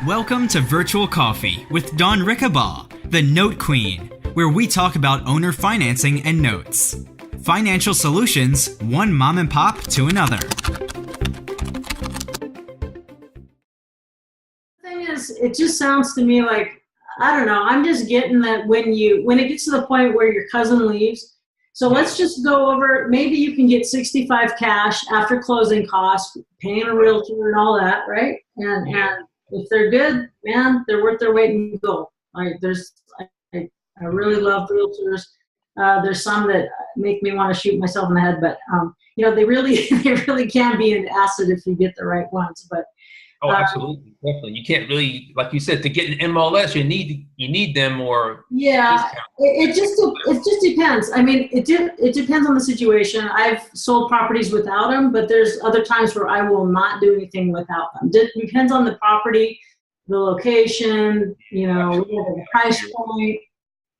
Welcome to Virtual Coffee with Dawn Rickabaugh, the Note Queen, where we talk about owner financing and notes. Financial solutions, one mom and pop to another. The thing is, it just sounds to me like, I don't know, I'm just getting that when it gets to the point where your cousin leaves, so let's just go over, maybe you can get 65 cash after closing costs, paying a realtor and all that, right? And if they're good, man, they're worth their weight in gold. I really love realtors. There's some that make me want to shoot myself in the head, but they really can be an asset if you get the right ones. But absolutely, definitely. You can't really, like you said, to get an MLS, you need them or it just depends. I mean, it depends on the situation. I've sold properties without them, but there's other times where I will not do anything without them. It depends on the property, the location, the price point,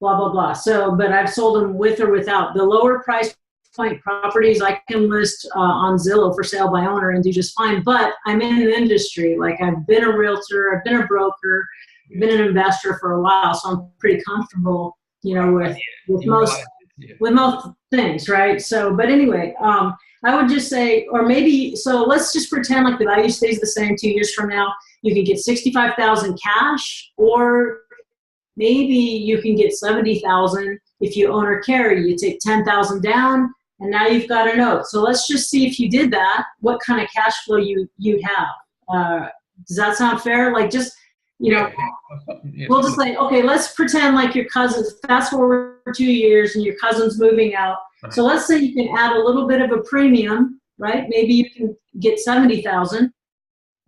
blah blah blah. So, but I've sold them with or without. The lower price point properties I can list on Zillow for sale by owner and do just fine. But I'm in an industry, like I've been a realtor, I've been a broker, I've been an investor for a while, so I'm pretty comfortable, with most things, right? So, but anyway, I would just say, or maybe, so let's just pretend like the value stays the same 2 years from now. You can get 65,000 cash, or maybe you can get 70,000 if you own or carry. You take 10,000 down, and now you've got a note. So let's just see if you did that, what kind of cash flow you'd have. Does that sound fair? Like just, we'll just say, okay, let's pretend like your cousin, fast forward 2 years and your cousin's moving out. So let's say you can add a little bit of a premium, right? Maybe you can get 70,000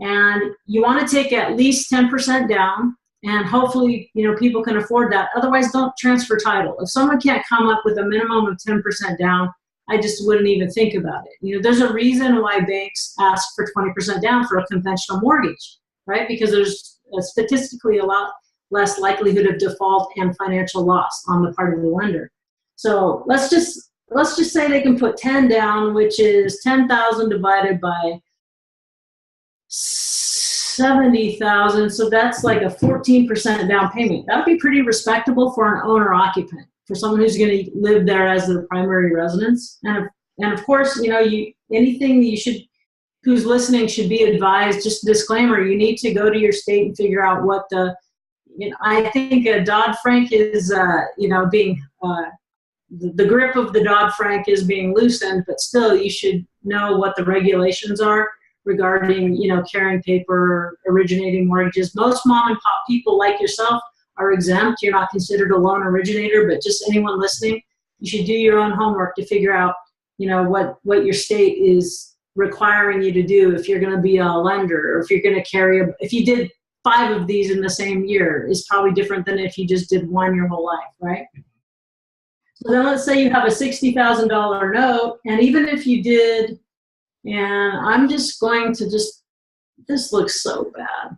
and you want to take at least 10% down. And hopefully, people can afford that. Otherwise, don't transfer title. If someone can't come up with a minimum of 10% down, I just wouldn't even think about it. There's a reason why banks ask for 20% down for a conventional mortgage, right? Because there's statistically a lot less likelihood of default and financial loss on the part of the lender. So let's just say they can put 10 down, which is 10,000 divided by 70,000, so that's like a 14% down payment. That would be pretty respectable for an owner occupant, for someone who's going to live there as their primary residence. And of course, who's listening should be advised. Just a disclaimer: you need to go to your state and figure out what I think Dodd-Frank is, being the grip of the Dodd-Frank is being loosened, but still, you should know what the regulations are regarding, carrying paper, originating mortgages. Most mom and pop people like yourself are exempt. You're not considered a loan originator, but just anyone listening, you should do your own homework to figure out, what your state is requiring you to do if you're going to be a lender, or if you're going to if you did 5 of these in the same year is probably different than if you just did one your whole life, right? So then let's say you have a $60,000 note, and even if you did, and I'm just going to this looks so bad.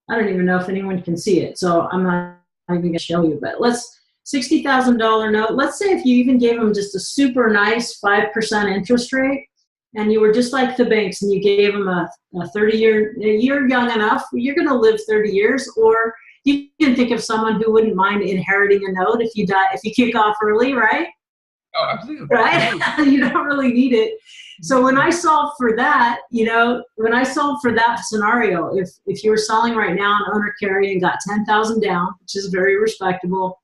I don't even know if anyone can see it, so I'm not even going to show you, but $60,000 note. Let's say if you even gave them just a super nice 5% interest rate, and you were just like the banks and you gave them a 30-year, you're young enough, you're going to live 30 years, or you can think of someone who wouldn't mind inheriting a note if you kick off early, right? Oh, absolutely. Right? You don't really need it. So when I solve for that, scenario, if you were selling right now an owner carry and got 10,000 down, which is very respectable,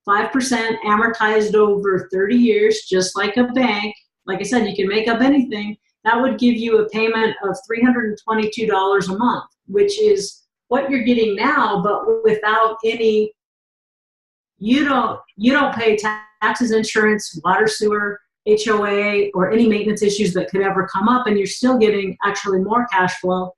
5% amortized over 30 years, just like a bank. Like I said, you can make up anything. That would give you a payment of $322 a month, which is what you're getting now, but without any. You don't pay taxes, insurance, water, sewer, HOA, or any maintenance issues that could ever come up, and you're still getting actually more cash flow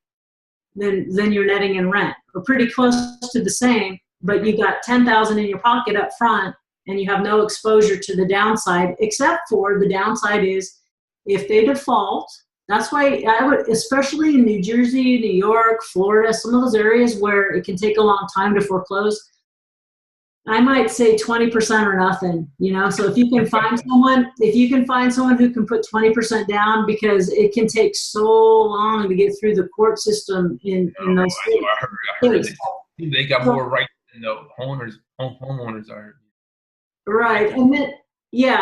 than you're netting in rent, or pretty close to the same, but you got 10,000 in your pocket up front, and you have no exposure to the downside, except for the downside is if they default. That's why I would, especially in New Jersey, New York, Florida, some of those areas where it can take a long time to foreclose, I might say 20% or nothing, so if you can find someone who can put 20% down, because it can take so long to get through the court system in those states. I heard they got more rights than the homeowners are. Right. And then,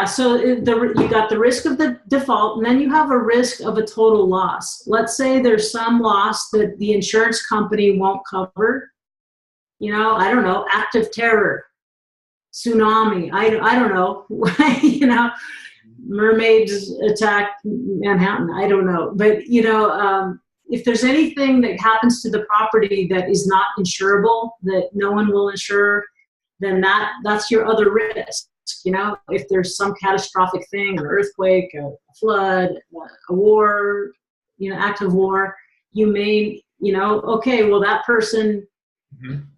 so you got the risk of the default, and then you have a risk of a total loss. Let's say there's some loss that the insurance company won't cover. I don't know, act of terror, tsunami, I don't know, mermaids attack Manhattan, I don't know. But, if there's anything that happens to the property that is not insurable, that no one will insure, then that's your other risk. If there's some catastrophic thing, an earthquake, a flood, a war, act of war, you may, okay, well, that person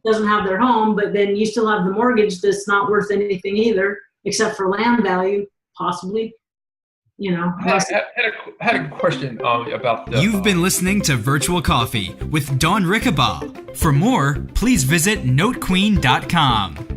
doesn't have their home, but then you still have the mortgage that's not worth anything either, except for land value, possibly. I had a question about the... You've been listening to Virtual Coffee with Dawn Rickabaugh. For more, please visit notequeen.com.